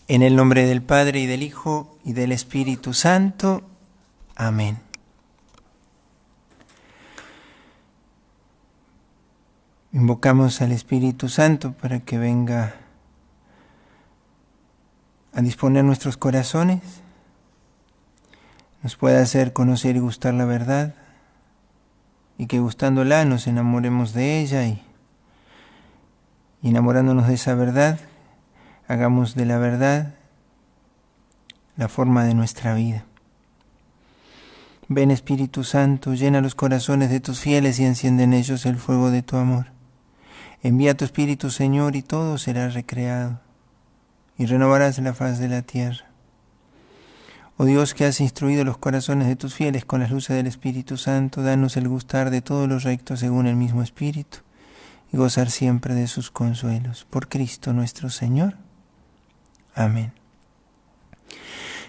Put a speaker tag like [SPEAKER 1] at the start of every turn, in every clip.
[SPEAKER 1] En el nombre del Padre, y del Hijo, y del Espíritu Santo. Amén. Invocamos al Espíritu Santo para que venga a disponer nuestros corazones, nos pueda hacer conocer y gustar la verdad, y que gustándola nos enamoremos de ella y enamorándonos de esa verdad, hagamos de la verdad la forma de nuestra vida. Ven, Espíritu Santo, llena los corazones de tus fieles y enciende en ellos el fuego de tu amor. Envía tu Espíritu, Señor, y todo será recreado, y renovarás la faz de la tierra. Oh Dios, que has instruido los corazones de tus fieles con las luces del Espíritu Santo, danos el gustar de todos los rectos según el mismo Espíritu, y gozar siempre de sus consuelos. Por Cristo nuestro Señor. Amén.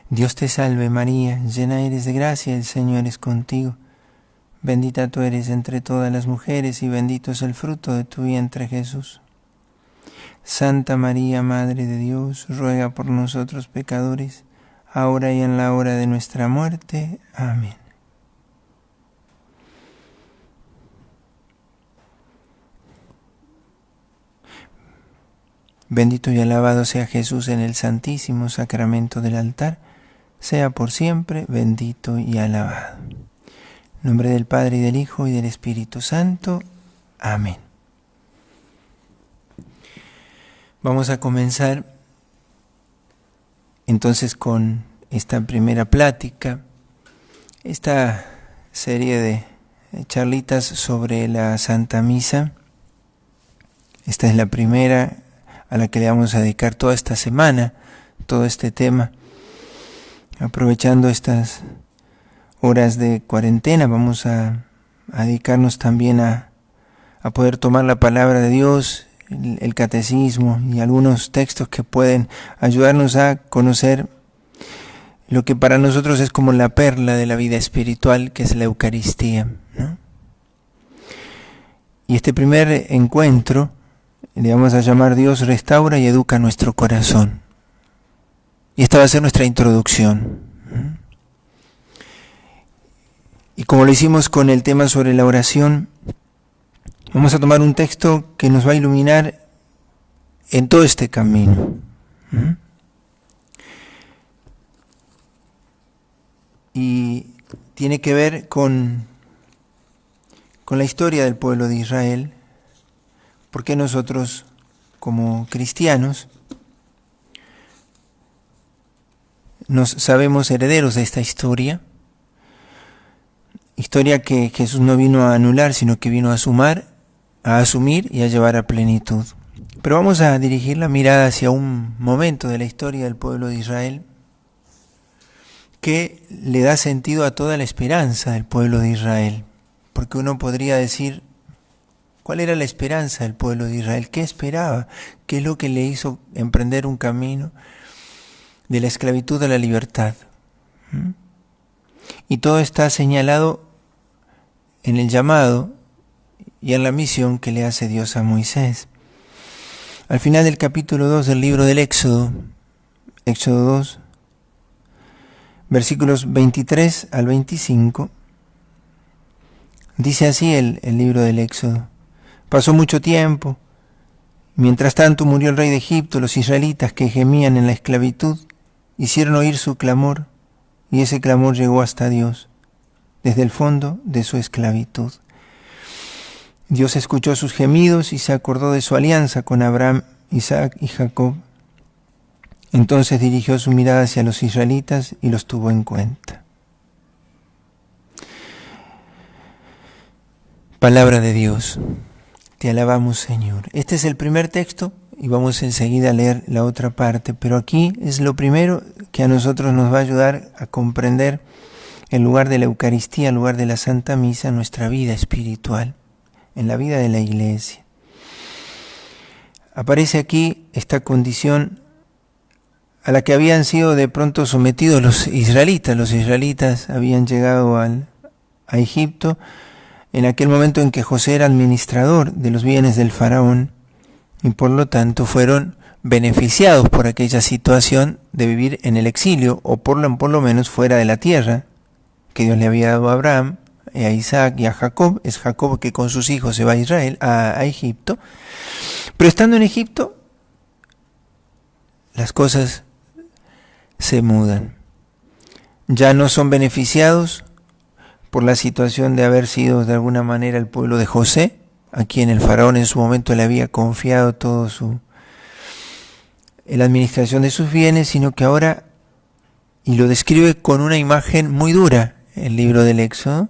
[SPEAKER 1] Dios te salve María, llena eres de gracia, el Señor es contigo. Bendita tú eres entre todas las mujeres, y bendito es el fruto de tu vientre Jesús. Santa María, Madre de Dios, ruega por nosotros pecadores, ahora y en la hora de nuestra muerte. Amén. Bendito y alabado sea Jesús en el santísimo sacramento del altar, sea por siempre bendito y alabado. En nombre del Padre, y del Hijo, y del Espíritu Santo. Amén. Vamos a comenzar entonces con esta primera plática, esta serie de charlitas sobre la Santa Misa. Esta es la primera a la que le vamos a dedicar toda esta semana, todo este tema. Aprovechando estas horas de cuarentena, vamos a dedicarnos también a poder tomar la palabra de Dios, el catecismo y algunos textos que pueden ayudarnos a conocer lo que para nosotros es como la perla de la vida espiritual, que es la Eucaristía, ¿no? Y este primer encuentro le vamos a llamar Dios restaura y educa nuestro corazón. Y esta va a ser nuestra introducción. Y como lo hicimos con el tema sobre la oración, vamos a tomar un texto que nos va a iluminar en todo este camino. Y tiene que ver con la historia del pueblo de Israel, porque nosotros, como cristianos, nos sabemos herederos de esta historia que Jesús no vino a anular, sino que vino a sumar, a asumir y a llevar a plenitud. Pero vamos a dirigir la mirada hacia un momento de la historia del pueblo de Israel que le da sentido a toda la esperanza del pueblo de Israel. Porque uno podría decir, ¿cuál era la esperanza del pueblo de Israel? ¿Qué esperaba? ¿Qué es lo que le hizo emprender un camino de la esclavitud a la libertad? Y todo está señalado en el llamado y en la misión que le hace Dios a Moisés. Al final del capítulo 2 del libro del Éxodo, Éxodo 2, versículos 23 al 25, dice así el libro del Éxodo. Pasó mucho tiempo. Mientras tanto murió el rey de Egipto. Los israelitas que gemían en la esclavitud hicieron oír su clamor, y ese clamor llegó hasta Dios, desde el fondo de su esclavitud. Dios escuchó sus gemidos y se acordó de su alianza con Abraham, Isaac y Jacob. Entonces dirigió su mirada hacia los israelitas y los tuvo en cuenta. Palabra de Dios. Te alabamos, Señor. Este es el primer texto y vamos enseguida a leer la otra parte, pero aquí es lo primero que a nosotros nos va a ayudar a comprender el lugar de la Eucaristía, el lugar de la Santa Misa en nuestra vida espiritual, en la vida de la Iglesia. Aparece aquí esta condición a la que habían sido de pronto sometidos los israelitas. Los israelitas habían llegado a Egipto en aquel momento en que José era administrador de los bienes del faraón, y por lo tanto fueron beneficiados por aquella situación de vivir en el exilio, o por lo menos fuera de la tierra que Dios le había dado a Abraham, a Isaac y a Jacob. Es Jacob que con sus hijos se va a Israel, a Egipto. Pero estando en Egipto, las cosas se mudan. Ya no son beneficiados por la situación de haber sido de alguna manera el pueblo de José, a quien el faraón en su momento le había confiado todo la administración de sus bienes, sino que ahora, y lo describe con una imagen muy dura el libro del Éxodo,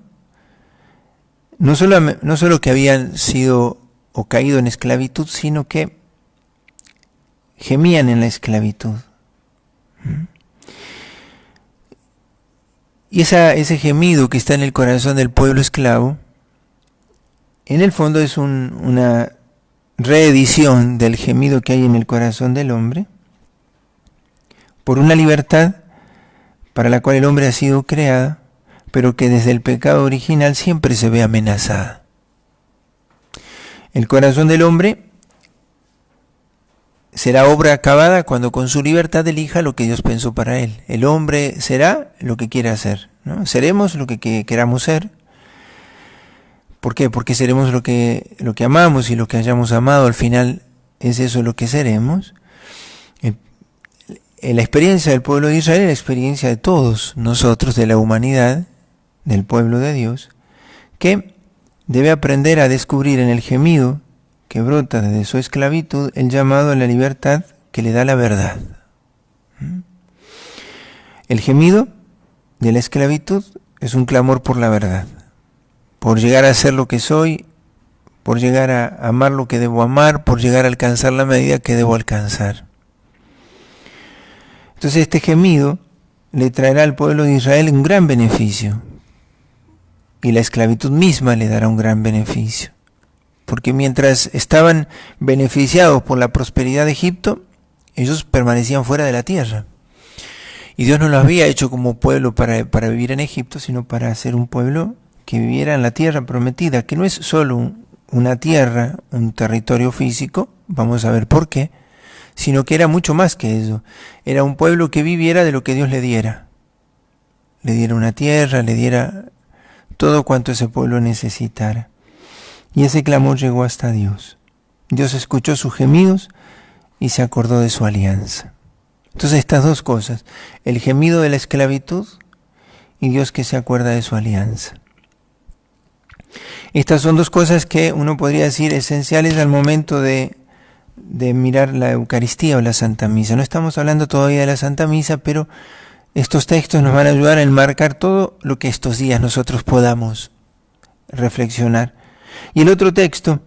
[SPEAKER 1] no solo que habían sido o caído en esclavitud, sino que gemían en la esclavitud. Y ese gemido que está en el corazón del pueblo esclavo, en el fondo es una reedición del gemido que hay en el corazón del hombre por una libertad para la cual el hombre ha sido creado, pero que desde el pecado original siempre se ve amenazada. El corazón del hombre será obra acabada cuando con su libertad elija lo que Dios pensó para él. El hombre será lo que quiere hacer, ¿no? Seremos lo que queramos ser. ¿Por qué? Porque seremos lo que amamos, y lo que hayamos amado al final es eso lo que seremos. La experiencia del pueblo de Israel es la experiencia de todos nosotros, de la humanidad, del pueblo de Dios, que debe aprender a descubrir en el gemido que brota desde su esclavitud el llamado a la libertad que le da la verdad. El gemido de la esclavitud es un clamor por la verdad, por llegar a ser lo que soy, por llegar a amar lo que debo amar, por llegar a alcanzar la medida que debo alcanzar. Entonces este gemido le traerá al pueblo de Israel un gran beneficio, y la esclavitud misma le dará un gran beneficio. Porque mientras estaban beneficiados por la prosperidad de Egipto, ellos permanecían fuera de la tierra. Y Dios no los había hecho como pueblo para vivir en Egipto, sino para ser un pueblo que viviera en la tierra prometida, que no es solo una tierra, un territorio físico, vamos a ver por qué, sino que era mucho más que eso. Era un pueblo que viviera de lo que Dios le diera. Le diera una tierra, le diera todo cuanto ese pueblo necesitara. Y ese clamor llegó hasta Dios. Dios escuchó sus gemidos y se acordó de su alianza. Entonces estas dos cosas, el gemido de la esclavitud y Dios que se acuerda de su alianza. Estas son dos cosas que uno podría decir esenciales al momento de mirar la Eucaristía o la Santa Misa. No estamos hablando todavía de la Santa Misa, pero estos textos nos van a ayudar a enmarcar todo lo que estos días nosotros podamos reflexionar. Y el otro texto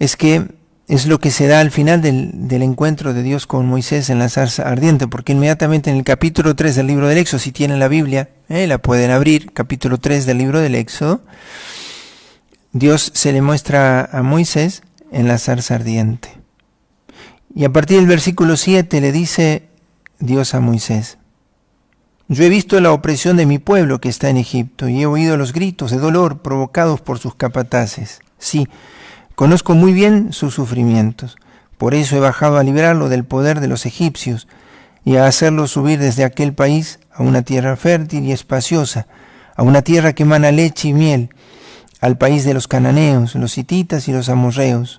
[SPEAKER 1] es lo que se da al final del encuentro de Dios con Moisés en la zarza ardiente, porque inmediatamente en el capítulo 3 del libro del Éxodo, si tienen la Biblia, la pueden abrir, capítulo 3 del libro del Éxodo, Dios se le muestra a Moisés en la zarza ardiente. Y a partir del versículo 7 le dice Dios a Moisés: yo he visto la opresión de mi pueblo que está en Egipto, y he oído los gritos de dolor provocados por sus capataces. Sí, conozco muy bien sus sufrimientos. Por eso he bajado a librarlo del poder de los egipcios y a hacerlo subir desde aquel país a una tierra fértil y espaciosa, a una tierra que emana leche y miel, al país de los cananeos, los hititas y los amorreos.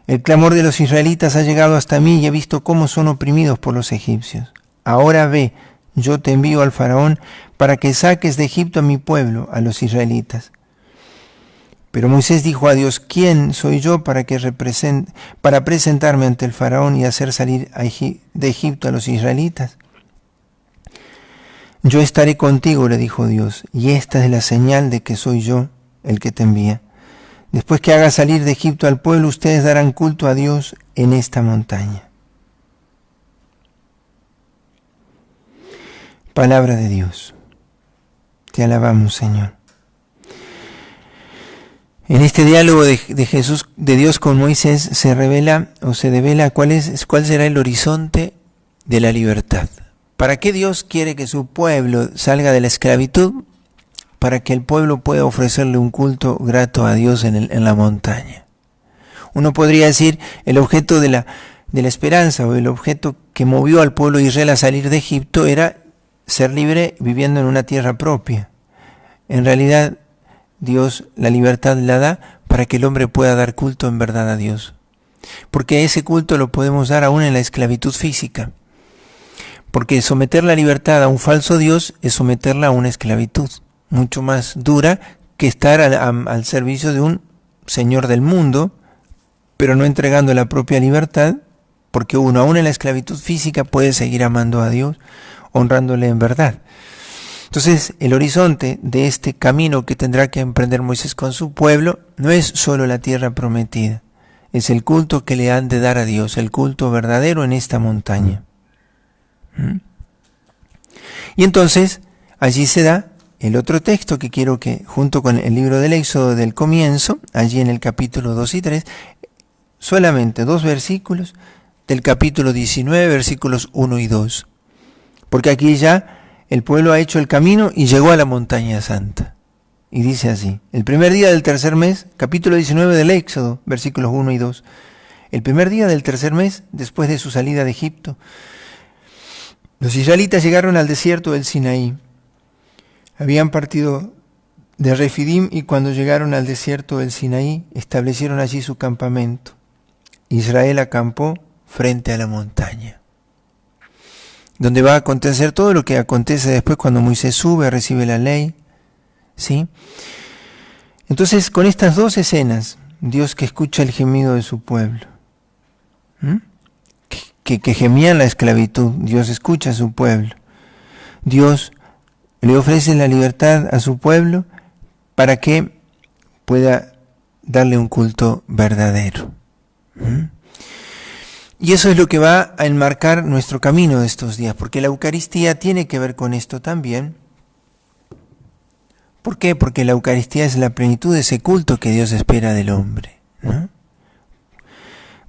[SPEAKER 1] El clamor de los israelitas ha llegado hasta mí y he visto cómo son oprimidos por los egipcios. Ahora ve, yo te envío al faraón para que saques de Egipto a mi pueblo, a los israelitas. Pero Moisés dijo a Dios: ¿quién soy yo para presentarme ante el faraón y hacer salir de Egipto a los israelitas? Yo estaré contigo, le dijo Dios, y esta es la señal de que soy yo el que te envía. Después que haga salir de Egipto al pueblo, ustedes darán culto a Dios en esta montaña. Palabra de Dios. Te alabamos, Señor. En este diálogo de Jesús, de Dios con Moisés, se revela o se devela cuál será el horizonte de la libertad. ¿Para qué Dios quiere que su pueblo salga de la esclavitud? Para que el pueblo pueda ofrecerle un culto grato a Dios en la montaña. Uno podría decir, el objeto de de la esperanza, o el objeto que movió al pueblo de Israel a salir de Egipto, era ser libre viviendo en una tierra propia. En realidad, Dios la libertad la da para que el hombre pueda dar culto en verdad a Dios. Porque ese culto lo podemos dar aún en la esclavitud física. Porque someter la libertad a un falso Dios es someterla a una esclavitud mucho más dura que estar al servicio de un señor del mundo, pero no entregando la propia libertad, porque uno aún en la esclavitud física puede seguir amando a Dios, honrándole en verdad. Entonces, el horizonte de este camino que tendrá que emprender Moisés con su pueblo no es solo la tierra prometida, es el culto que le han de dar a Dios, el culto verdadero en esta montaña. Y entonces, allí se da el otro texto que quiero que, junto con el libro del Éxodo del comienzo, allí en el capítulo 2 y 3, solamente 2 versículos del capítulo 19, versículos 1 y 2. Porque aquí ya el pueblo ha hecho el camino y llegó a la montaña santa. Y dice así: el primer día del tercer mes, capítulo 19 del Éxodo, versículos 1 y 2. El primer día del tercer mes, después de su salida de Egipto, los israelitas llegaron al desierto del Sinaí. Habían partido de Refidim y cuando llegaron al desierto del Sinaí, establecieron allí su campamento. Israel acampó frente a la montaña, donde va a acontecer todo lo que acontece después cuando Moisés sube, recibe la ley. ¿Sí? Entonces, con estas 2 escenas, Dios que escucha el gemido de su pueblo, que gemía en la esclavitud, Dios escucha a su pueblo. Dios le ofrece la libertad a su pueblo para que pueda darle un culto verdadero. Y eso es lo que va a enmarcar nuestro camino de estos días, porque la Eucaristía tiene que ver con esto también. ¿Por qué? Porque la Eucaristía es la plenitud de ese culto que Dios espera del hombre, ¿no?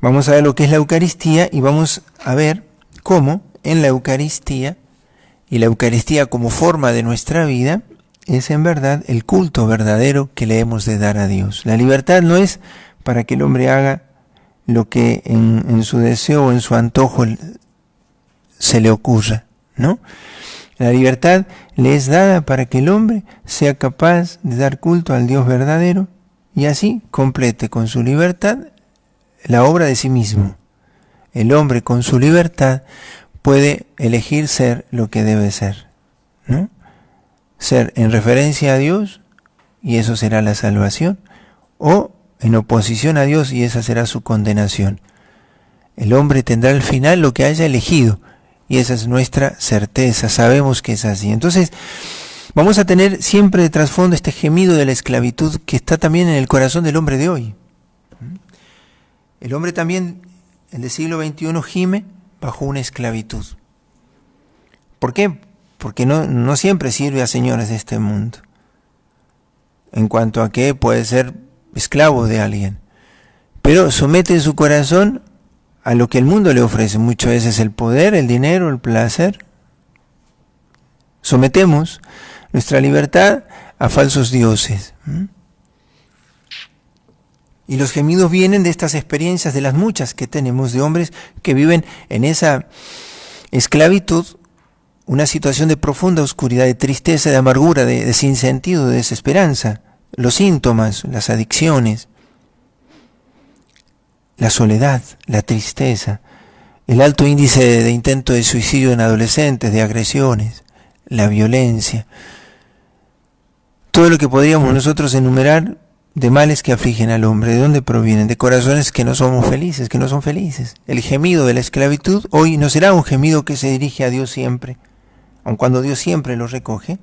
[SPEAKER 1] Vamos a ver lo que es la Eucaristía y vamos a ver cómo en la Eucaristía, y la Eucaristía como forma de nuestra vida, es en verdad el culto verdadero que le hemos de dar a Dios. La libertad no es para que el hombre haga lo que en su deseo o en su antojo se le ocurra, ¿no? La libertad le es dada para que el hombre sea capaz de dar culto al Dios verdadero y así complete con su libertad la obra de sí mismo. El hombre con su libertad puede elegir ser lo que debe ser, ¿no? Ser en referencia a Dios, y eso será la salvación, o en oposición a Dios, y esa será su condenación. El hombre tendrá al final lo que haya elegido, y esa es nuestra certeza, sabemos que es así. Entonces, vamos a tener siempre de trasfondo este gemido de la esclavitud que está también en el corazón del hombre de hoy. El hombre también, el del siglo XXI, gime bajo una esclavitud. ¿Por qué? Porque no siempre sirve a señores de este mundo, en cuanto a que puede ser esclavo de alguien, pero somete su corazón a lo que el mundo le ofrece, muchas veces el poder, el dinero, el placer. Sometemos nuestra libertad a falsos dioses. Y los gemidos vienen de estas experiencias, de las muchas que tenemos de hombres que viven en esa esclavitud, una situación de profunda oscuridad, de tristeza, de amargura, de sinsentido, de desesperanza. Los síntomas, las adicciones, la soledad, la tristeza, el alto índice de intento de suicidio en adolescentes, de agresiones, la violencia, todo lo que podríamos nosotros enumerar de males que afligen al hombre. ¿De dónde provienen? De corazones que no somos felices, que no son felices. El gemido de la esclavitud hoy no será un gemido que se dirige a Dios siempre, aun cuando Dios siempre lo recoge,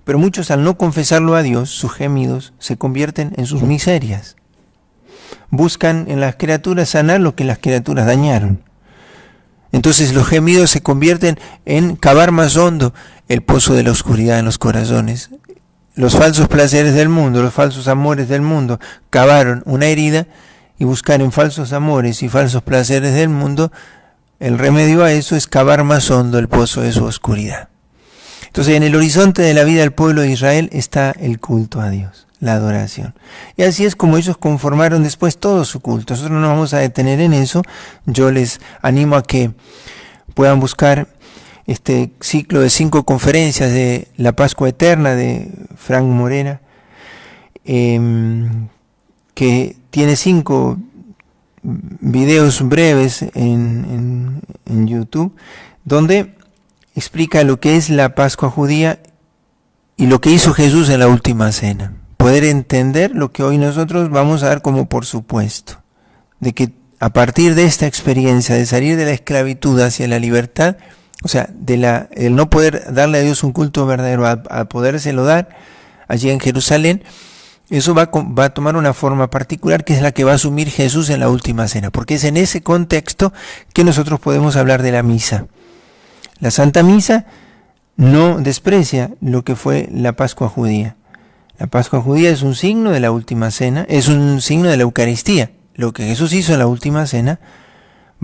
[SPEAKER 1] pero muchos al no confesarlo a Dios, sus gemidos se convierten en sus miserias. Buscan en las criaturas sanar lo que las criaturas dañaron. Entonces los gemidos se convierten en cavar más hondo el pozo de la oscuridad en los corazones. Los falsos placeres del mundo, los falsos amores del mundo cavaron una herida, y buscar en falsos amores y falsos placeres del mundo, el remedio a eso es cavar más hondo el pozo de su oscuridad. Entonces en el horizonte de la vida del pueblo de Israel está el culto a Dios. la adoración. Y así es como ellos conformaron después todo su culto. Nosotros no nos vamos a detener en eso. Yo les animo a que puedan buscar este ciclo de 5 conferencias de la Pascua Eterna de Frank Morera, que tiene 5 videos breves en YouTube, donde explica lo que es la Pascua judía y lo que hizo Jesús en la última cena. Poder entender lo que hoy nosotros vamos a dar como por supuesto, de que a partir de esta experiencia de salir de la esclavitud hacia la libertad, o sea, el no poder darle a Dios un culto verdadero, a podérselo dar allí en Jerusalén, eso va a tomar una forma particular que es la que va a asumir Jesús en la última cena, porque es en ese contexto que nosotros podemos hablar de la misa. La Santa Misa no desprecia lo que fue la Pascua judía. La Pascua judía es un signo de la última cena, es un signo de la Eucaristía. Lo que Jesús hizo en la última cena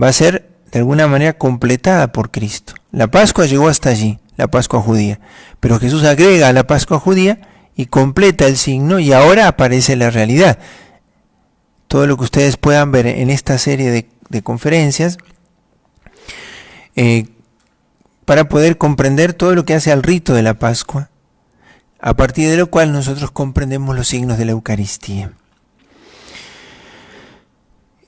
[SPEAKER 1] va a ser de alguna manera completada por Cristo. La Pascua llegó hasta allí, la Pascua judía, pero Jesús agrega a la Pascua judía y completa el signo y ahora aparece la realidad. Todo lo que ustedes puedan ver en esta serie de conferencias, para poder comprender todo lo que hace al rito de la Pascua, a partir de lo cual nosotros comprendemos los signos de la Eucaristía.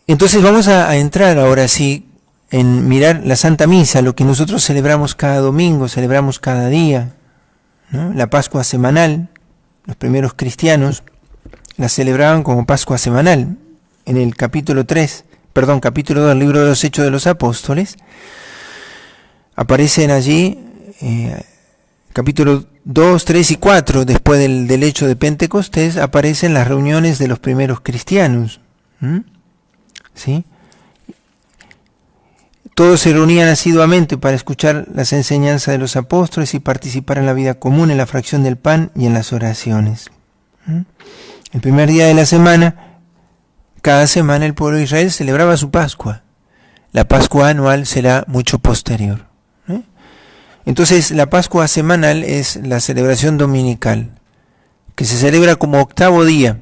[SPEAKER 1] Entonces vamos a entrar ahora sí en mirar la Santa Misa, lo que nosotros celebramos cada domingo, celebramos cada día, ¿no? La Pascua semanal, los primeros cristianos la celebraban como Pascua semanal. En el capítulo 2 del libro de los Hechos de los Apóstoles, aparecen allí, capítulo 2, 3 y 4, después del hecho de Pentecostés, aparecen las reuniones de los primeros cristianos. ¿Sí? Todos se reunían asiduamente para escuchar las enseñanzas de los apóstoles y participar en la vida común, en la fracción del pan y en las oraciones. El primer día de la semana, cada semana el pueblo de Israel celebraba su Pascua. La Pascua anual será mucho posterior. Entonces la Pascua semanal es la celebración dominical, que se celebra como 8º día.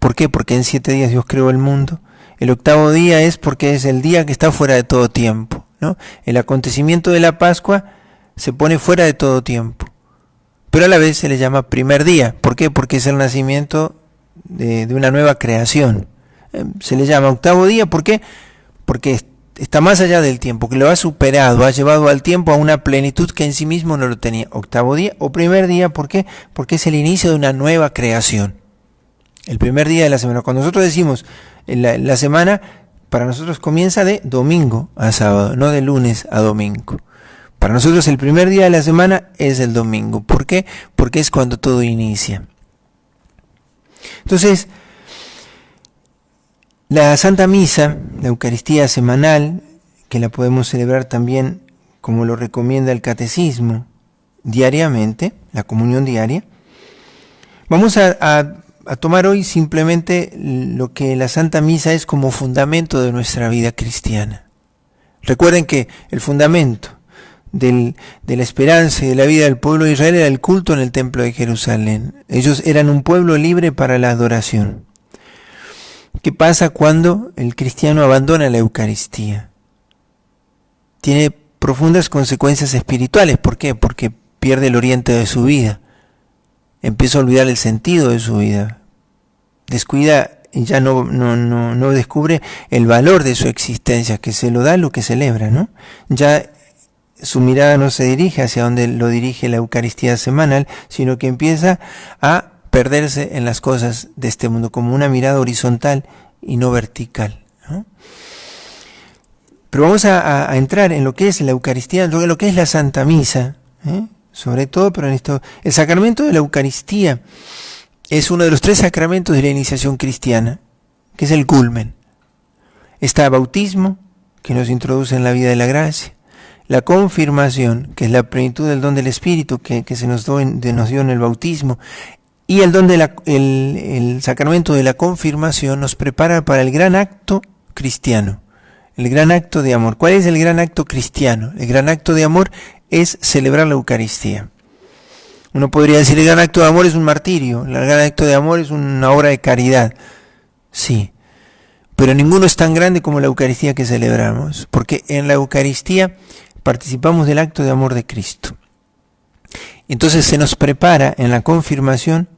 [SPEAKER 1] ¿Por qué? Porque en 7 días Dios creó el mundo. El 8º día es porque es el día que está fuera de todo tiempo, ¿no? El acontecimiento de la Pascua se pone fuera de todo tiempo, pero a la vez se le llama primer día. ¿Por qué? Porque es el nacimiento de una nueva creación. Se le llama 8º día, ¿por qué? Porque está más allá del tiempo, que lo ha superado, ha llevado al tiempo a una plenitud que en sí mismo no lo tenía. 8º día o primer día, ¿por qué? Porque es el inicio de una nueva creación. El primer día de la semana. Cuando nosotros decimos la semana, para nosotros comienza de domingo a sábado, no de lunes a domingo. Para nosotros el primer día de la semana es el domingo. ¿Por qué? Porque es cuando todo inicia. Entonces, la Santa Misa, la Eucaristía semanal, que la podemos celebrar también como lo recomienda el Catecismo, diariamente, la comunión diaria, vamos a tomar hoy simplemente lo que la Santa Misa es como fundamento de nuestra vida cristiana. Recuerden que el fundamento de la esperanza y de la vida del pueblo de Israel era el culto en el templo de Jerusalén. Ellos eran un pueblo libre para la adoración. ¿Qué pasa cuando el cristiano abandona la Eucaristía? Tiene profundas consecuencias espirituales. ¿Por qué? Porque pierde el oriente de su vida. Empieza a olvidar el sentido de su vida. Descuida y ya no descubre el valor de su existencia, que se lo da lo que celebra, ¿no? Ya su mirada no se dirige hacia donde lo dirige la Eucaristía semanal, sino que empieza a perderse en las cosas de este mundo, como una mirada horizontal y no vertical, ¿no? Pero vamos a entrar en lo que es la Eucaristía, lo que es la Santa Misa, sobre todo, pero en esto, el sacramento de la Eucaristía es uno de los 3 sacramentos de la iniciación cristiana, que es el culmen. Está el bautismo, que nos introduce en la vida de la gracia, la confirmación, que es la plenitud del don del Espíritu que se nos dio en el bautismo, y el don el sacramento de la confirmación nos prepara para el gran acto cristiano, el gran acto de amor. ¿Cuál es el gran acto cristiano? El gran acto de amor es celebrar la Eucaristía. Uno podría decir, el gran acto de amor es un martirio, el gran acto de amor es una obra de caridad. Sí, pero ninguno es tan grande como la Eucaristía que celebramos, porque en la Eucaristía participamos del acto de amor de Cristo. Entonces se nos prepara en la confirmación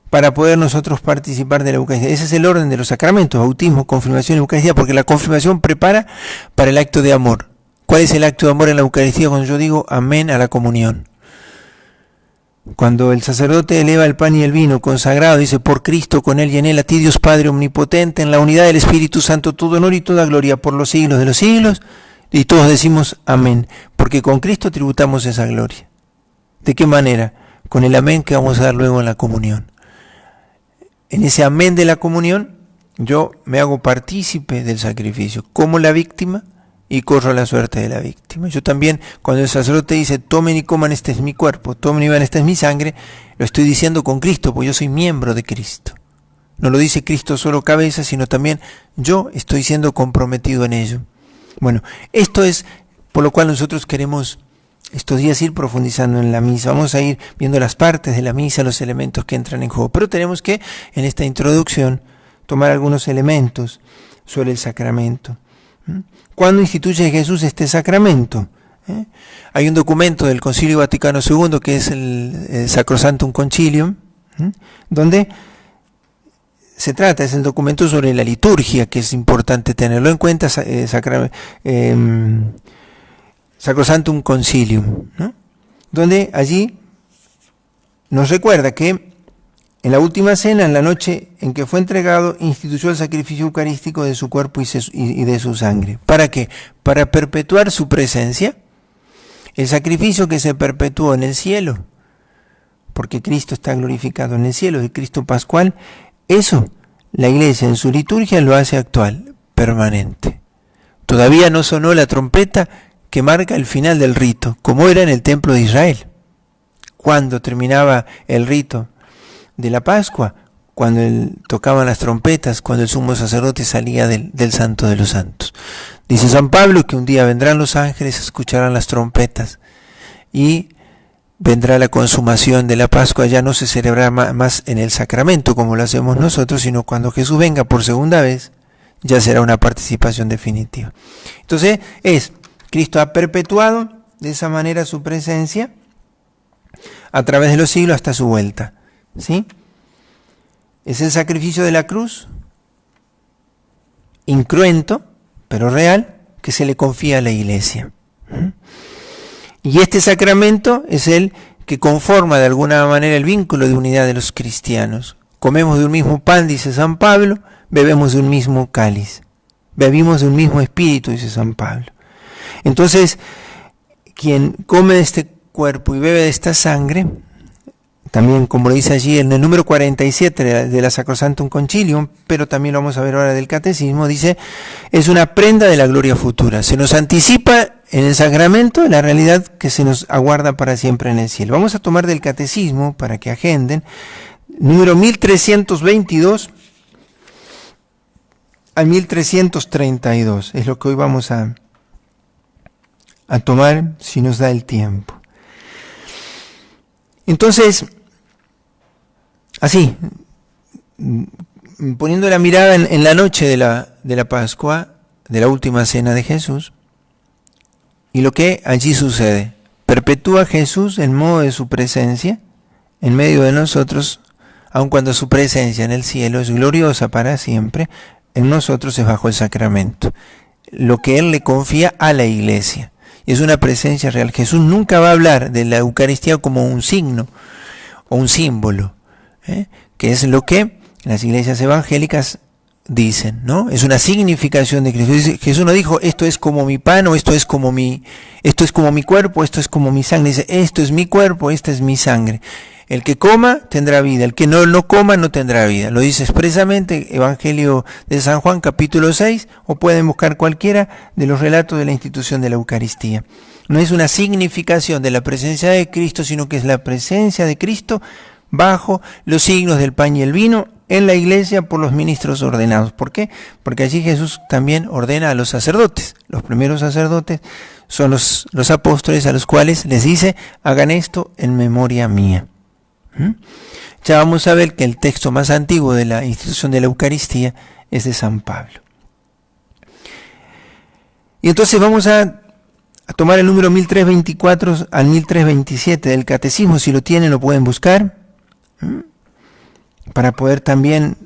[SPEAKER 1] para poder nosotros participar de la Eucaristía. Ese es el orden de los sacramentos, bautismo, confirmación y Eucaristía, porque la confirmación prepara para el acto de amor. ¿Cuál es el acto de amor en la Eucaristía? Cuando yo digo amén a la comunión. Cuando el sacerdote eleva el pan y el vino consagrado, dice, por Cristo, con Él y en Él, a ti Dios Padre Omnipotente, en la unidad del Espíritu Santo, todo honor y toda gloria por los siglos de los siglos, y todos decimos amén, porque con Cristo tributamos esa gloria. ¿De qué manera? Con el amén que vamos a dar luego en la comunión. En ese amén de la comunión, yo me hago partícipe del sacrificio, como la víctima, y corro la suerte de la víctima. Yo también, cuando el sacerdote dice, tomen y coman, este es mi cuerpo, tomen y beban, esta es mi sangre, lo estoy diciendo con Cristo, porque yo soy miembro de Cristo. No lo dice Cristo solo cabeza, sino también yo estoy siendo comprometido en ello. Bueno, esto es por lo cual nosotros queremos estos días ir profundizando en la misa. Vamos a ir viendo las partes de la misa, los elementos que entran en juego. Pero tenemos que, en esta introducción, tomar algunos elementos sobre el sacramento. ¿Cuándo instituye Jesús este sacramento? Hay un documento del Concilio Vaticano II que es el Sacrosanctum Concilium, donde se trata, es el documento sobre la liturgia, que es importante tenerlo en cuenta, Sacrosanctum Concilium, ¿no? Donde allí nos recuerda que en la última cena, en la noche en que fue entregado, instituyó el sacrificio eucarístico de su cuerpo y de su sangre. ¿Para qué? Para perpetuar su presencia. El sacrificio que se perpetuó en el cielo, porque Cristo está glorificado en el cielo, el Cristo pascual, eso la Iglesia en su liturgia lo hace actual, permanente. Todavía no sonó la trompeta que marca el final del rito, como era en el templo de Israel. Cuando terminaba el rito de la Pascua, cuando tocaban las trompetas, cuando el sumo sacerdote salía del Santo de los Santos. Dice San Pablo que un día vendrán los ángeles, escucharán las trompetas y vendrá la consumación de la Pascua. Ya no se celebrará más en el sacramento como lo hacemos nosotros, sino cuando Jesús venga por segunda vez, ya será una participación definitiva. Entonces Cristo ha perpetuado de esa manera su presencia a través de los siglos hasta su vuelta. ¿Sí? Es el sacrificio de la cruz, incruento, pero real, que se le confía a la Iglesia. Y este sacramento es el que conforma de alguna manera el vínculo de unidad de los cristianos. Comemos de un mismo pan, dice San Pablo, bebemos de un mismo cáliz, bebimos de un mismo espíritu, dice San Pablo. Entonces, quien come de este cuerpo y bebe de esta sangre, también como lo dice allí en el número 47 de la Sacrosanctum Concilium, pero también lo vamos a ver ahora del Catecismo, dice, es una prenda de la gloria futura. Se nos anticipa en el sacramento la realidad que se nos aguarda para siempre en el cielo. Vamos a tomar del Catecismo, para que agenden, número 1322 al 1332. Es lo que hoy vamos a tomar si nos da el tiempo. Entonces, así, poniendo la mirada en la noche de la Pascua, de la última cena de Jesús, y lo que allí sucede, perpetúa Jesús el modo de su presencia en medio de nosotros, aun cuando su presencia en el cielo es gloriosa para siempre, en nosotros es bajo el sacramento, lo que Él le confía a la Iglesia. Y es una presencia real. Jesús nunca va a hablar de la Eucaristía como un signo o un símbolo, que es lo que las iglesias evangélicas dicen, ¿no? Es una significación de Cristo. Jesús no dijo, esto es como mi pan, o esto es como mi cuerpo, esto es como mi sangre. Dice, esto es mi cuerpo, esta es mi sangre. El que coma tendrá vida, el que no coma no tendrá vida. Lo dice expresamente Evangelio de San Juan, capítulo 6, o pueden buscar cualquiera de los relatos de la institución de la Eucaristía. No es una significación de la presencia de Cristo, sino que es la presencia de Cristo bajo los signos del pan y el vino, en la iglesia por los ministros ordenados. ¿Por qué? Porque allí Jesús también ordena a los sacerdotes. Los primeros sacerdotes son los apóstoles, a los cuales les dice: hagan esto en memoria mía. Ya vamos a ver que el texto más antiguo de la institución de la Eucaristía es de San Pablo. Y entonces vamos a tomar el número 1324 al 1327 del Catecismo. Si lo tienen, lo pueden buscar, para poder también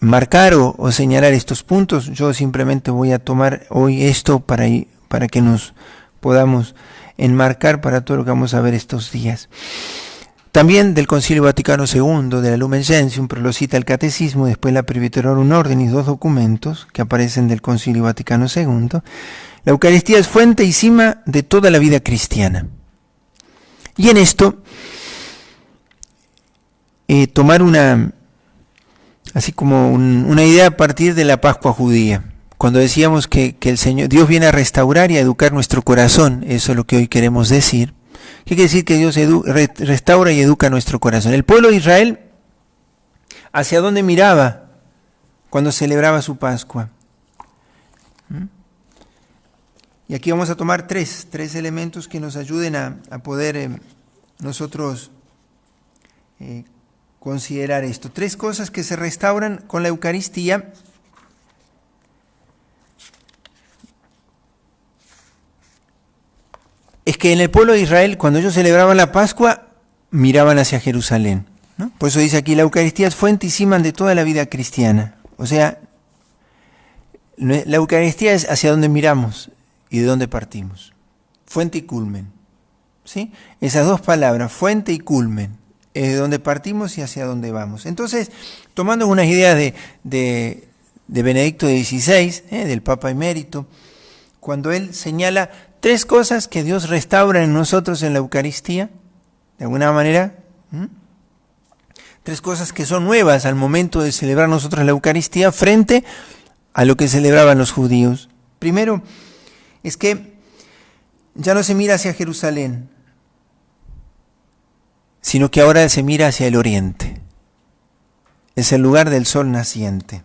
[SPEAKER 1] marcar o señalar estos puntos. Yo simplemente voy a tomar hoy esto para que nos podamos enmarcar para todo lo que vamos a ver estos días. También del Concilio Vaticano II, de la Lumen Gentium, pero lo cita el Catecismo, después la Presbyterorum Ordinis, dos documentos que aparecen del Concilio Vaticano II. La Eucaristía es fuente y cima de toda la vida cristiana. Y en esto, tomar una idea a partir de la Pascua judía. Cuando decíamos que el Señor, Dios viene a restaurar y a educar nuestro corazón, eso es lo que hoy queremos decir. ¿Qué quiere decir que Dios restaura y educa nuestro corazón? El pueblo de Israel, ¿hacia dónde miraba cuando celebraba su Pascua? Y aquí vamos a tomar tres elementos que nos ayuden a poder nosotros considerar esto. Tres cosas que se restauran con la Eucaristía. Es que en el pueblo de Israel, cuando ellos celebraban la Pascua, miraban hacia Jerusalén, ¿no? Por eso dice aquí: la Eucaristía es fuente y cima de toda la vida cristiana. O sea, la Eucaristía es hacia donde miramos y de dónde partimos. Fuente y culmen, ¿sí? Esas dos palabras, fuente y culmen, es de dónde partimos y hacia dónde vamos. Entonces, tomando unas ideas de Benedicto XVI, del Papa Emérito, cuando él señala tres cosas que Dios restaura en nosotros en la Eucaristía, de alguna manera, tres cosas que son nuevas al momento de celebrar nosotros la Eucaristía frente a lo que celebraban los judíos. Primero, es que ya no se mira hacia Jerusalén, sino que ahora se mira hacia el oriente. Es el lugar del sol naciente.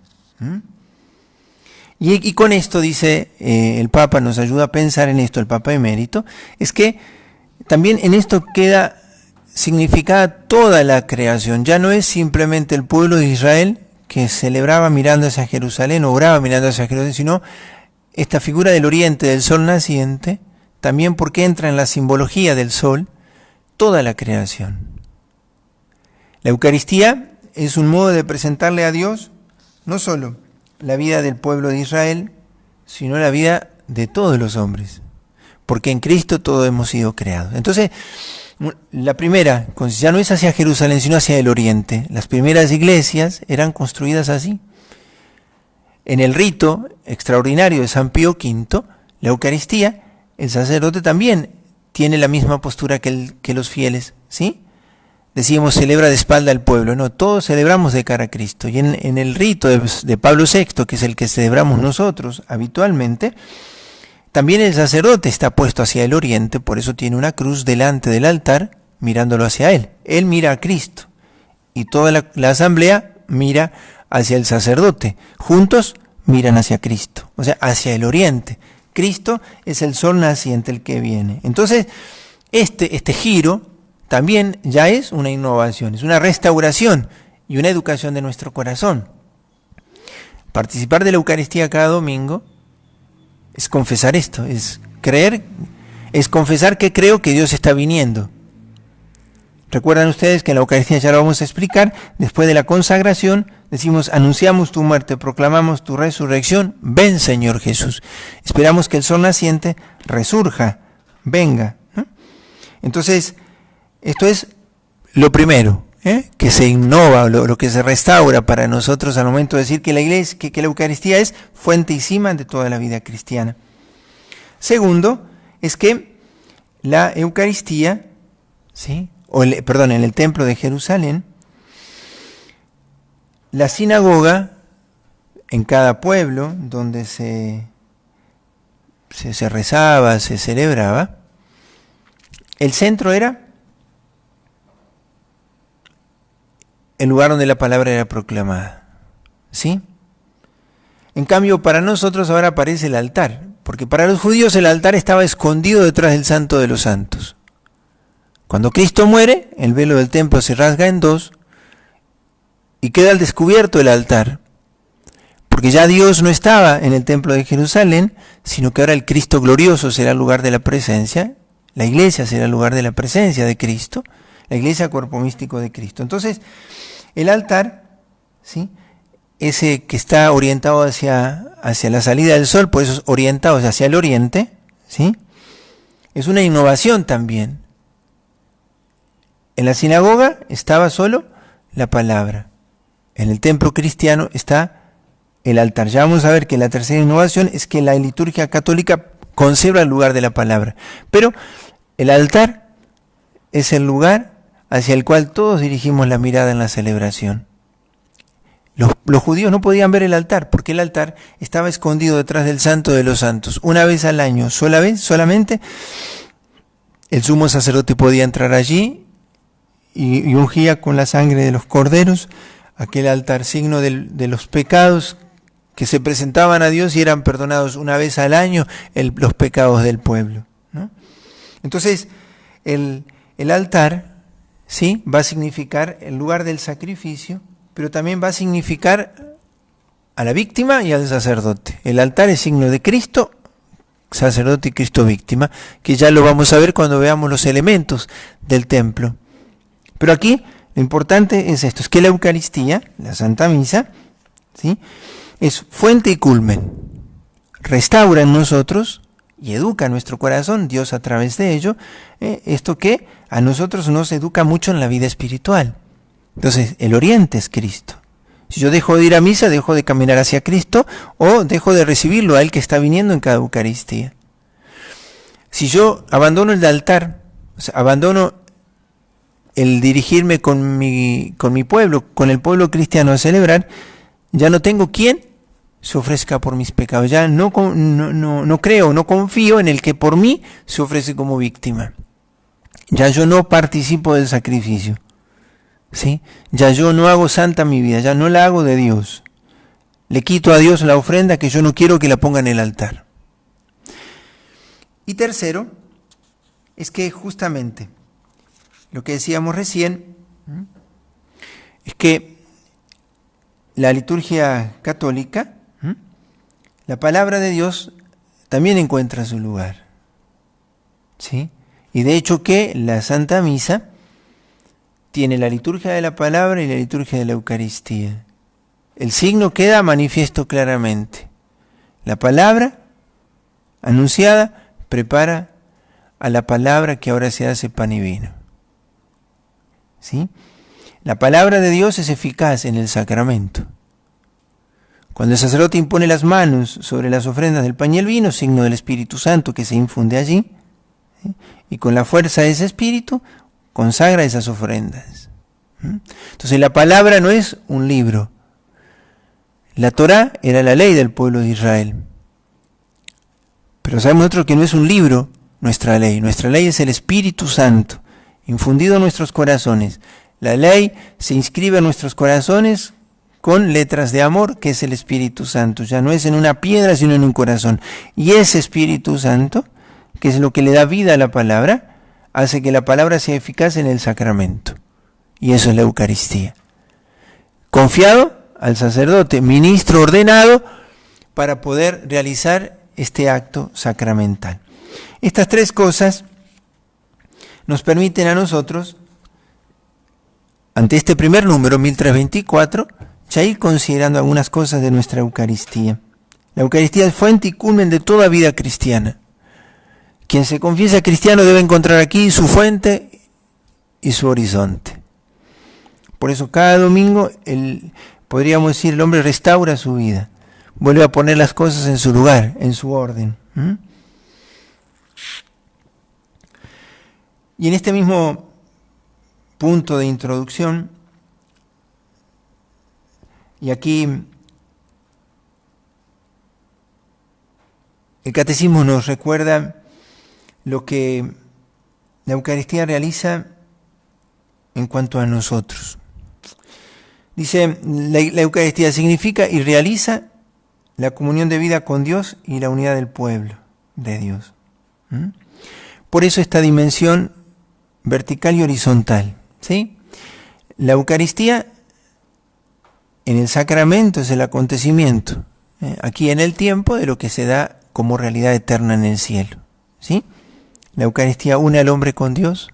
[SPEAKER 1] Y con esto, dice el Papa, nos ayuda a pensar en esto, el Papa Emérito, es que también en esto queda significada toda la creación. Ya no es simplemente el pueblo de Israel que celebraba mirando hacia Jerusalén, oraba mirando hacia Jerusalén, sino esta figura del oriente, del sol naciente, también porque entra en la simbología del sol, toda la creación. La Eucaristía es un modo de presentarle a Dios no solo la vida del pueblo de Israel, sino la vida de todos los hombres, porque en Cristo todos hemos sido creados. Entonces, la primera, ya no es hacia Jerusalén, sino hacia el oriente. Las primeras iglesias eran construidas así. En el rito extraordinario de San Pío V, la Eucaristía, el sacerdote también tiene la misma postura que los fieles, ¿sí? Decíamos, celebra de espalda al pueblo. No, todos celebramos de cara a Cristo. Y en el rito de Pablo VI, que es el que celebramos nosotros habitualmente, también el sacerdote está puesto hacia el oriente, por eso tiene una cruz delante del altar, mirándolo hacia él. Él mira a Cristo y toda la asamblea mira hacia el sacerdote. Juntos miran hacia Cristo, o sea, hacia el oriente. Cristo es el sol naciente, el que viene. Entonces, este giro también ya es una innovación, es una restauración y una educación de nuestro corazón. Participar de la Eucaristía cada domingo es confesar esto, es creer, es confesar que creo que Dios está viniendo. Recuerdan ustedes que en la Eucaristía, ya lo vamos a explicar, después de la consagración, decimos: anunciamos tu muerte, proclamamos tu resurrección, ven Señor Jesús. Esperamos que el sol naciente resurja, venga. Entonces, esto es lo primero, que se innova, lo que se restaura para nosotros al momento de decir que la iglesia, que la Eucaristía es fuente y cima de toda la vida cristiana. Segundo, es que la Eucaristía, ¿sí? En el templo de Jerusalén, la sinagoga, en cada pueblo donde se rezaba, se celebraba, el centro era el lugar donde la palabra era proclamada. ¿Sí? En cambio, para nosotros ahora aparece el altar, porque para los judíos el altar estaba escondido detrás del Santo de los Santos. Cuando Cristo muere, el velo del templo se rasga en dos y queda al descubierto el altar, porque ya Dios no estaba en el templo de Jerusalén, sino que ahora el Cristo glorioso será el lugar de la presencia, la iglesia será el lugar de la presencia de Cristo, la iglesia cuerpo místico de Cristo. Entonces, el altar, ¿sí?, ese que está orientado hacia la salida del sol, por eso es orientado hacia el oriente, ¿sí?, es una innovación también. En la sinagoga estaba solo la palabra. En el templo cristiano está el altar. Ya vamos a ver que la tercera innovación es que la liturgia católica conserva el lugar de la palabra. Pero el altar es el lugar hacia el cual todos dirigimos la mirada en la celebración. Los judíos no podían ver el altar porque el altar estaba escondido detrás del Santo de los Santos. Una vez al año, solamente, el sumo sacerdote podía entrar allí y ungía con la sangre de los corderos aquel altar, signo de los pecados que se presentaban a Dios y eran perdonados una vez al año los pecados del pueblo, ¿no? Entonces, el altar, sí, va a significar el lugar del sacrificio, pero también va a significar a la víctima y al sacerdote. El altar es signo de Cristo, sacerdote y Cristo víctima, que ya lo vamos a ver cuando veamos los elementos del templo. Pero aquí lo importante es esto, es que la Eucaristía, la Santa Misa, ¿sí?, es fuente y culmen. Restaura en nosotros y educa nuestro corazón, Dios a través de ello, esto que a nosotros nos educa mucho en la vida espiritual. Entonces, el oriente es Cristo. Si yo dejo de ir a misa, dejo de caminar hacia Cristo o dejo de recibirlo a Él que está viniendo en cada Eucaristía. Si yo abandono el altar, o sea, abandono el dirigirme con mi pueblo, con el pueblo cristiano a celebrar, ya no tengo quien se ofrezca por mis pecados. Ya no creo, no confío en el que por mí se ofrece como víctima. Ya yo no participo del sacrificio. ¿Sí? Ya yo no hago santa mi vida, ya no la hago de Dios. Le quito a Dios la ofrenda que yo no quiero que la ponga en el altar. Y tercero, es que justamente lo que decíamos recién, es que la liturgia católica, la palabra de Dios también encuentra su lugar. ¿Sí? Y de hecho que la Santa Misa tiene la liturgia de la palabra y la liturgia de la Eucaristía. El signo queda manifiesto claramente. La palabra anunciada prepara a la palabra que ahora se hace pan y vino. ¿Sí? La palabra de Dios es eficaz en el sacramento. Cuando el sacerdote impone las manos sobre las ofrendas del pan y el vino, signo del Espíritu Santo que se infunde allí, ¿sí?, y con la fuerza de ese Espíritu consagra esas ofrendas. Entonces la palabra no es un libro. La Torá era la ley del pueblo de Israel. Pero sabemos nosotros que no es un libro nuestra ley. Nuestra ley es el Espíritu Santo, infundido en nuestros corazones. La ley se inscribe en nuestros corazones con letras de amor, que es el Espíritu Santo. Ya no es en una piedra, sino en un corazón. Y ese Espíritu Santo, que es lo que le da vida a la palabra, hace que la palabra sea eficaz en el sacramento. Y eso es la Eucaristía. Confiado al sacerdote, ministro ordenado, para poder realizar este acto sacramental. Estas tres cosas nos permiten a nosotros, ante este primer número, 1324, ya ir considerando algunas cosas de nuestra Eucaristía. La Eucaristía es fuente y culmen de toda vida cristiana. Quien se confiesa cristiano debe encontrar aquí su fuente y su horizonte. Por eso cada domingo, podríamos decir, el hombre restaura su vida, vuelve a poner las cosas en su lugar, en su orden. Y en este mismo punto de introducción, y aquí el Catecismo nos recuerda lo que la Eucaristía realiza en cuanto a nosotros. Dice, la Eucaristía significa y realiza la comunión de vida con Dios y la unidad del pueblo de Dios. Por eso esta dimensión vertical y horizontal, ¿sí? La Eucaristía en el sacramento es el acontecimiento, aquí en el tiempo, de lo que se da como realidad eterna en el cielo, ¿sí? La Eucaristía une al hombre con Dios,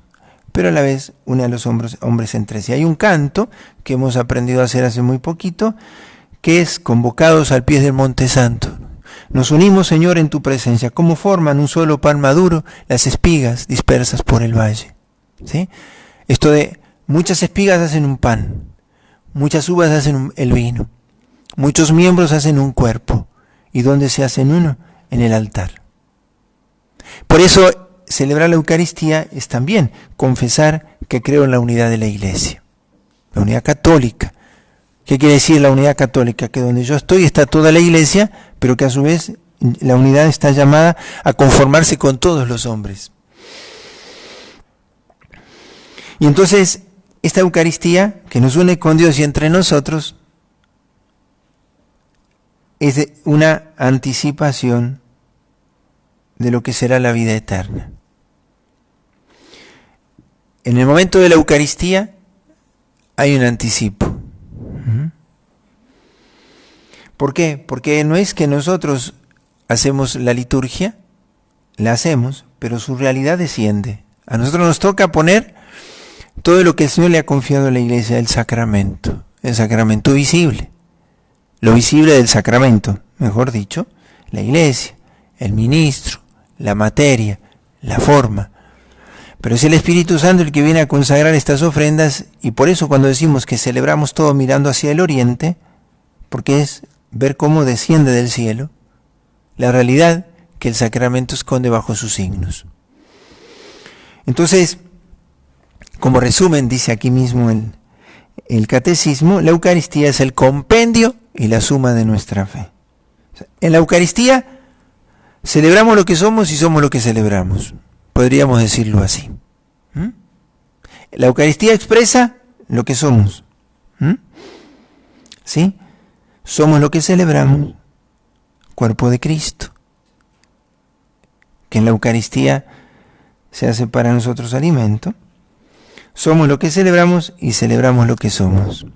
[SPEAKER 1] pero a la vez une a los hombres entre sí. Hay un canto que hemos aprendido a hacer hace muy poquito, que es convocados al pie del Monte Santo. Nos unimos, Señor, en tu presencia, como forman un solo pan maduro las espigas dispersas por el valle. ¿Sí? Esto de muchas espigas hacen un pan, muchas uvas hacen el vino, muchos miembros hacen un cuerpo. ¿Y dónde se hacen uno? En el altar. Por eso celebrar la Eucaristía es también confesar que creo en la unidad de la Iglesia, la unidad católica. ¿Qué quiere decir la unidad católica? Que donde yo estoy está toda la Iglesia, pero que a su vez la unidad está llamada a conformarse con todos los hombres. Y entonces, esta Eucaristía que nos une con Dios y entre nosotros es una anticipación de lo que será la vida eterna. En el momento de la Eucaristía hay un anticipo. ¿Por qué? Porque no es que nosotros hacemos la liturgia, la hacemos, pero su realidad desciende. A nosotros nos toca poner todo lo que el Señor le ha confiado a la Iglesia, el sacramento visible, lo visible del sacramento, mejor dicho, la Iglesia, el ministro, la materia, la forma. Pero es el Espíritu Santo el que viene a consagrar estas ofrendas, y por eso cuando decimos que celebramos todo mirando hacia el oriente, porque es ver cómo desciende del cielo la realidad que el sacramento esconde bajo sus signos. Entonces, como resumen, dice aquí mismo el catecismo, la Eucaristía es el compendio y la suma de nuestra fe. En la Eucaristía celebramos lo que somos y somos lo que celebramos. Podríamos decirlo así. La Eucaristía expresa lo que somos. ¿Sí? Somos lo que celebramos, cuerpo de Cristo, que en la Eucaristía se hace para nosotros alimento. Somos lo que celebramos y celebramos lo que somos.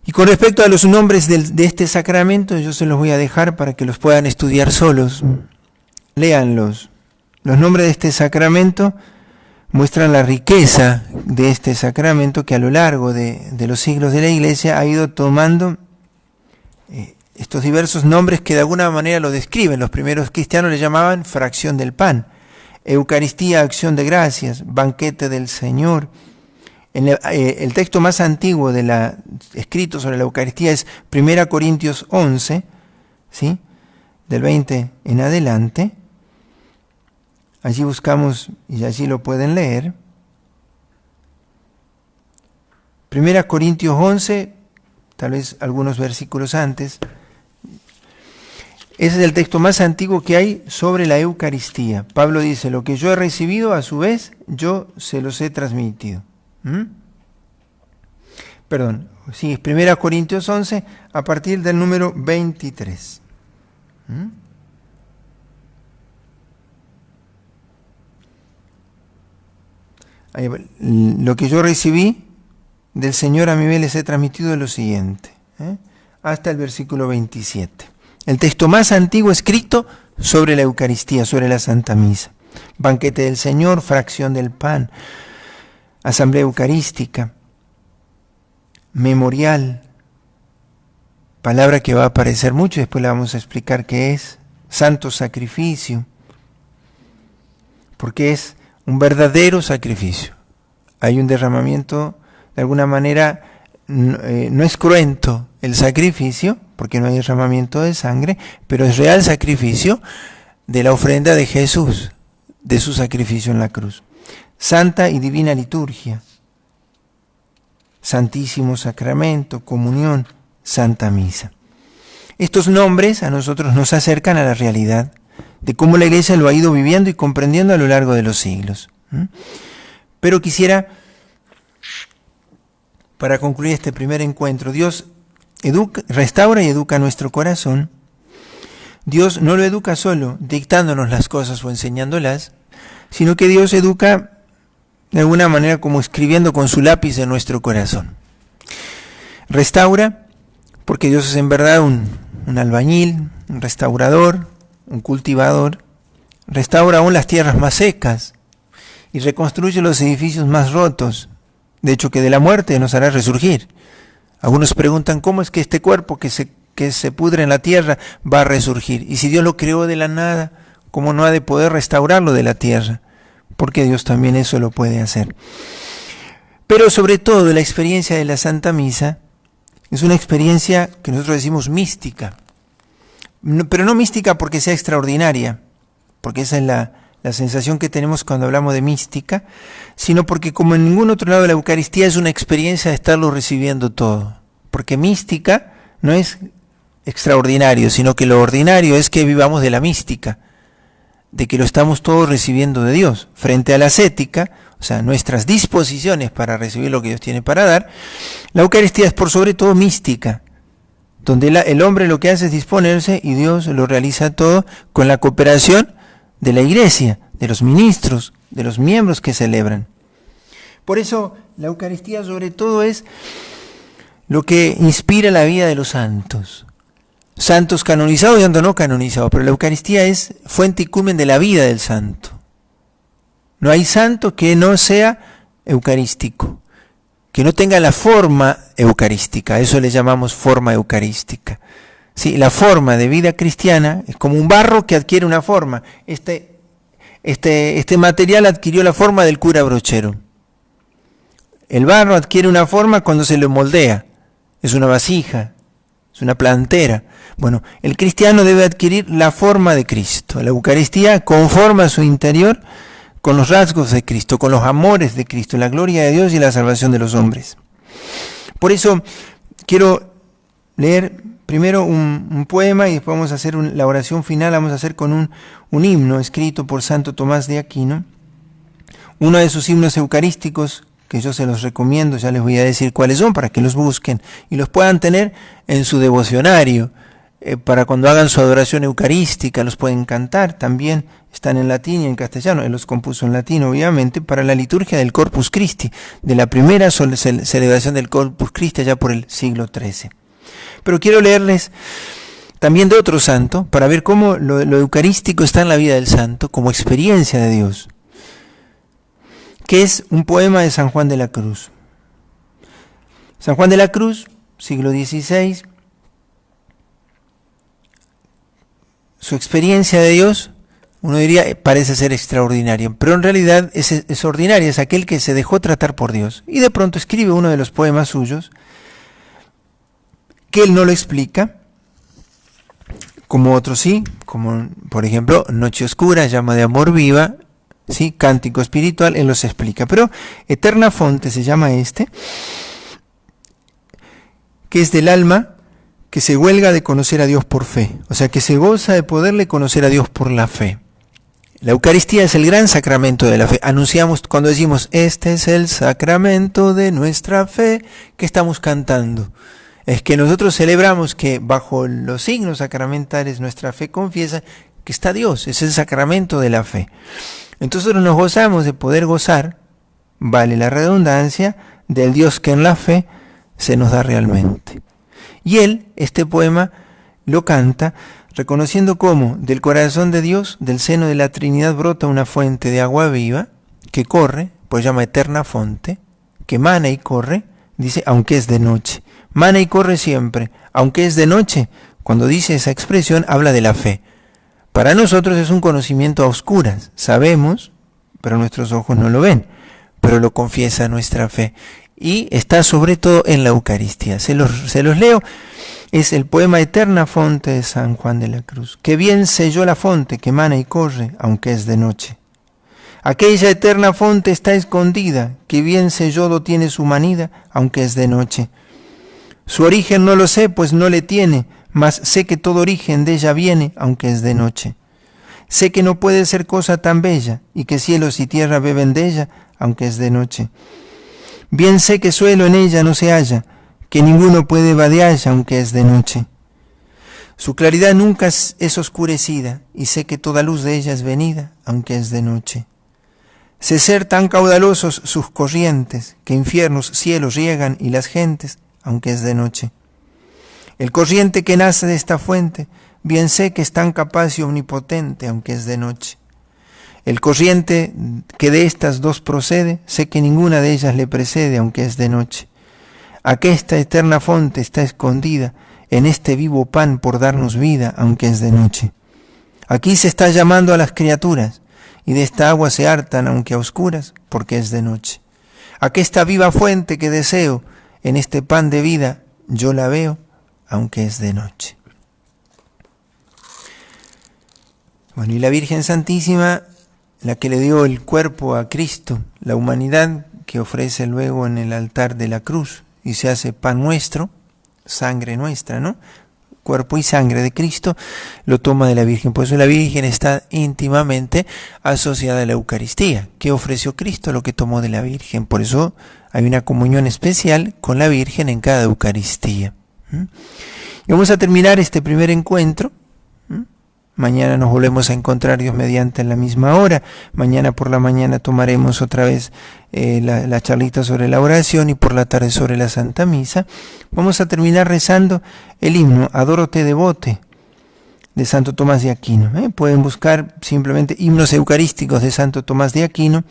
[SPEAKER 1] Y con respecto a los nombres de este sacramento, yo se los voy a dejar para que los puedan estudiar solos. Léanlos. Los nombres de este sacramento muestran la riqueza de este sacramento que a lo largo de los siglos de la Iglesia ha ido tomando estos diversos nombres que de alguna manera lo describen. Los primeros cristianos le llamaban fracción del pan, Eucaristía, acción de gracias, banquete del Señor. El texto más antiguo escrito sobre la Eucaristía es 1 Corintios 11, ¿sí? Del 20 en adelante. Allí buscamos y allí lo pueden leer. 1 Corintios 11, tal vez algunos versículos antes. Ese es el texto más antiguo que hay sobre la Eucaristía. Pablo dice, lo que yo he recibido, a su vez, yo se los he transmitido. Perdón, sí, es 1 Corintios 11, a partir del número 23. Lo que yo recibí del Señor a mí les he transmitido lo siguiente, hasta el versículo 27. El texto más antiguo escrito sobre la Eucaristía, sobre la Santa Misa. Banquete del Señor, fracción del pan, asamblea eucarística, memorial, palabra que va a aparecer mucho, después la vamos a explicar qué es, santo sacrificio, porque es un verdadero sacrificio. Hay un derramamiento, de alguna manera, no es cruento el sacrificio, porque no hay derramamiento de sangre, pero es real sacrificio de la ofrenda de Jesús, de su sacrificio en la cruz. Santa y divina liturgia, Santísimo Sacramento, comunión, Santa Misa. Estos nombres a nosotros nos acercan a la realidad de cómo la Iglesia lo ha ido viviendo y comprendiendo a lo largo de los siglos. Pero quisiera para concluir este primer encuentro, Dios restaura y educa nuestro corazón. Dios no lo educa solo dictándonos las cosas o enseñándolas, sino que Dios educa de alguna manera como escribiendo con su lápiz en nuestro corazón. Restaura porque Dios es en verdad un albañil, un restaurador, un cultivador. Restaura aún las tierras más secas y reconstruye los edificios más rotos. De hecho, que de la muerte nos hará resurgir. Algunos preguntan cómo es que este cuerpo que se pudre en la tierra va a resurgir. Y si Dios lo creó de la nada, ¿cómo no ha de poder restaurarlo de la tierra? Porque Dios también eso lo puede hacer. Pero sobre todo la experiencia de la Santa Misa es una experiencia que nosotros decimos mística. Pero no mística porque sea extraordinaria, porque esa es la sensación que tenemos cuando hablamos de mística, sino porque como en ningún otro lado de la Eucaristía es una experiencia de estarlo recibiendo todo. Porque mística no es extraordinario, sino que lo ordinario es que vivamos de la mística, de que lo estamos todos recibiendo de Dios. Frente a la ascética, o sea, nuestras disposiciones para recibir lo que Dios tiene para dar, la Eucaristía es por sobre todo mística, donde el hombre lo que hace es disponerse y Dios lo realiza todo con la cooperación de la Iglesia, de los ministros, de los miembros que celebran. Por eso la Eucaristía sobre todo es lo que inspira la vida de los santos. Santos canonizados y santos no canonizados, pero la Eucaristía es fuente y culmen de la vida del santo. No hay santo que no sea eucarístico, que no tenga la forma eucarística, eso le llamamos forma eucarística. Sí, la forma de vida cristiana es como un barro que adquiere una forma. Este material adquirió la forma del cura brochero. El barro adquiere una forma cuando se lo moldea. Es una vasija, es una plantera. Bueno, el cristiano debe adquirir la forma de Cristo. La Eucaristía conforma su interior con los rasgos de Cristo, con los amores de Cristo, la gloria de Dios y la salvación de los hombres. Por eso quiero leer primero un poema y después vamos a hacer la oración final, vamos a hacer con un himno escrito por Santo Tomás de Aquino, uno de sus himnos eucarísticos que yo se los recomiendo, ya les voy a decir cuáles son para que los busquen y los puedan tener en su devocionario, para cuando hagan su adoración eucarística, los pueden cantar, también están en latín y en castellano, él los compuso en latín obviamente, para la liturgia del Corpus Christi, de la primera celebración del Corpus Christi allá por el siglo XIII. Pero quiero leerles también de otro santo, para ver cómo lo eucarístico está en la vida del santo, como experiencia de Dios, que es un poema de San Juan de la Cruz. San Juan de la Cruz, siglo XVI, su experiencia de Dios, uno diría, parece ser extraordinaria, pero en realidad es ordinaria, es aquel que se dejó tratar por Dios. Y de pronto escribe uno de los poemas suyos, que él no lo explica, como otros sí, como por ejemplo Noche Oscura, Llama de Amor Viva, ¿sí? Cántico Espiritual, él los explica. Pero Eterna Fonte se llama que es del alma que se huelga de conocer a Dios por fe, o sea que se goza de poderle conocer a Dios por la fe. La Eucaristía es el gran sacramento de la fe. Anunciamos cuando decimos, este es el sacramento de nuestra fe, que estamos cantando. Es que nosotros celebramos que bajo los signos sacramentales nuestra fe confiesa que está Dios, es el sacramento de la fe. Entonces nosotros nos gozamos de poder gozar, vale la redundancia, del Dios que en la fe se nos da realmente. Y él, este poema, lo canta reconociendo cómo del corazón de Dios, del seno de la Trinidad, brota una fuente de agua viva que corre, pues llama Eterna Fonte, que mana y corre, dice, aunque es de noche. Mana y corre siempre, aunque es de noche. Cuando dice esa expresión, habla de la fe. Para nosotros es un conocimiento a oscuras. Sabemos, pero nuestros ojos no lo ven, pero lo confiesa nuestra fe. Y está sobre todo en la Eucaristía. Se los leo. Es el poema Eterna Fonte de San Juan de la Cruz. Que bien selló la fonte que mana y corre, aunque es de noche. Aquella eterna fonte está escondida, que bien selló lo tiene su manida, aunque es de noche. Su origen no lo sé, pues no le tiene, mas sé que todo origen de ella viene, aunque es de noche. Sé que no puede ser cosa tan bella, y que cielos y tierra beben de ella, aunque es de noche. Bien sé que suelo en ella no se halla, que ninguno puede vadealla aunque es de noche. Su claridad nunca es oscurecida, y sé que toda luz de ella es venida, aunque es de noche. Sé ser tan caudalosos sus corrientes, que infiernos cielos riegan y las gentes, aunque es de noche. El corriente que nace de esta fuente, bien sé que es tan capaz y omnipotente, aunque es de noche. El corriente que de estas dos procede, sé que ninguna de ellas le precede, aunque es de noche. Aquesta eterna fuente está escondida en este vivo pan por darnos vida, aunque es de noche. Aquí se está llamando a las criaturas, y de esta agua se hartan, aunque a oscuras, porque es de noche. Aquesta viva fuente que deseo, en este pan de vida, yo la veo, aunque es de noche. Bueno, y la Virgen Santísima, la que le dio el cuerpo a Cristo, la humanidad que ofrece luego en el altar de la cruz, y se hace pan nuestro, sangre nuestra, ¿no? Cuerpo y sangre de Cristo, lo toma de la Virgen. Por eso la Virgen está íntimamente asociada a la Eucaristía. ¿Qué ofreció Cristo? Lo que tomó de la Virgen. Por eso hay una comunión especial con la Virgen en cada Eucaristía. Y vamos a terminar este primer encuentro. Mañana nos volvemos a encontrar, Dios mediante, en la misma hora. Mañana por la mañana tomaremos otra vez la charlita sobre la oración y por la tarde sobre la Santa Misa. Vamos a terminar rezando el himno Adórote Devote de Santo Tomás de Aquino. Pueden buscar simplemente himnos eucarísticos de Santo Tomás de Aquino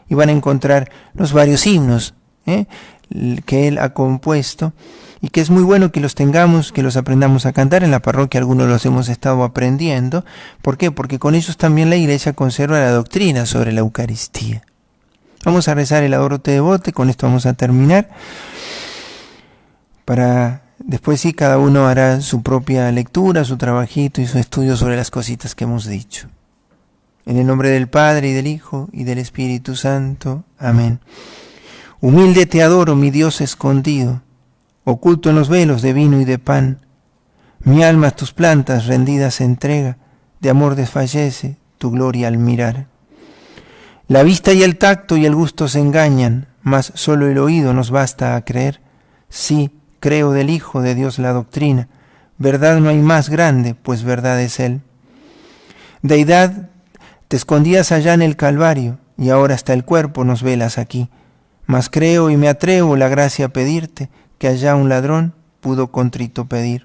[SPEAKER 1] y van a encontrar los varios himnos que él ha compuesto. Y que es muy bueno que los tengamos, que los aprendamos a cantar. En la parroquia algunos los hemos estado aprendiendo. ¿Por qué? Porque con ellos también la Iglesia conserva la doctrina sobre la Eucaristía. Vamos a rezar el Adórote Devote, con esto vamos a terminar. Para después sí, cada uno hará su propia lectura, su trabajito y su estudio sobre las cositas que hemos dicho. En el nombre del Padre, y del Hijo, y del Espíritu Santo. Amén. Humilde te adoro, mi Dios escondido, oculto en los velos de vino y de pan. Mi alma a tus plantas rendidas se entrega, de amor desfallece tu gloria al mirar. La vista y el tacto y el gusto se engañan, mas solo el oído nos basta a creer. Sí, creo del Hijo de Dios la doctrina, verdad no hay más grande, pues verdad es Él. Deidad, te escondías allá en el Calvario, y ahora hasta el cuerpo nos velas aquí. Mas creo y me atrevo la gracia a pedirte, que allá un ladrón pudo contrito pedir.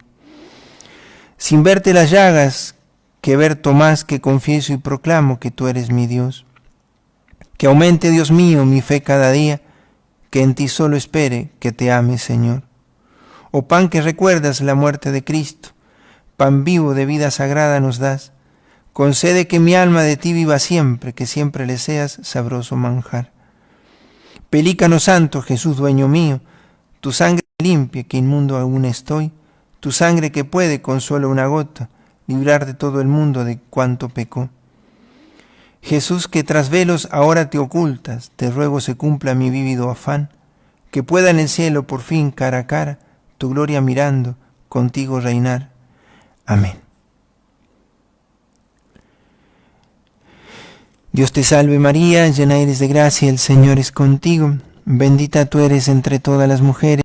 [SPEAKER 1] Sin verte las llagas, que ver Tomás, que confieso y proclamo que tú eres mi Dios. Que aumente, Dios mío, mi fe cada día, que en ti solo espere, que te ame, Señor. Oh pan que recuerdas la muerte de Cristo, pan vivo de vida sagrada nos das, concede que mi alma de ti viva siempre, que siempre le seas sabroso manjar. Pelícano santo, Jesús dueño mío, tu sangre limpia, que inmundo aún estoy, tu sangre que puede, con solo una gota, librar de todo el mundo de cuanto pecó. Jesús, que tras velos ahora te ocultas, te ruego se cumpla mi vívido afán, que pueda en el cielo por fin cara a cara, tu gloria mirando, contigo reinar. Amén. Dios te salve María, llena eres de gracia, el Señor es contigo. Bendita tú eres entre todas las mujeres,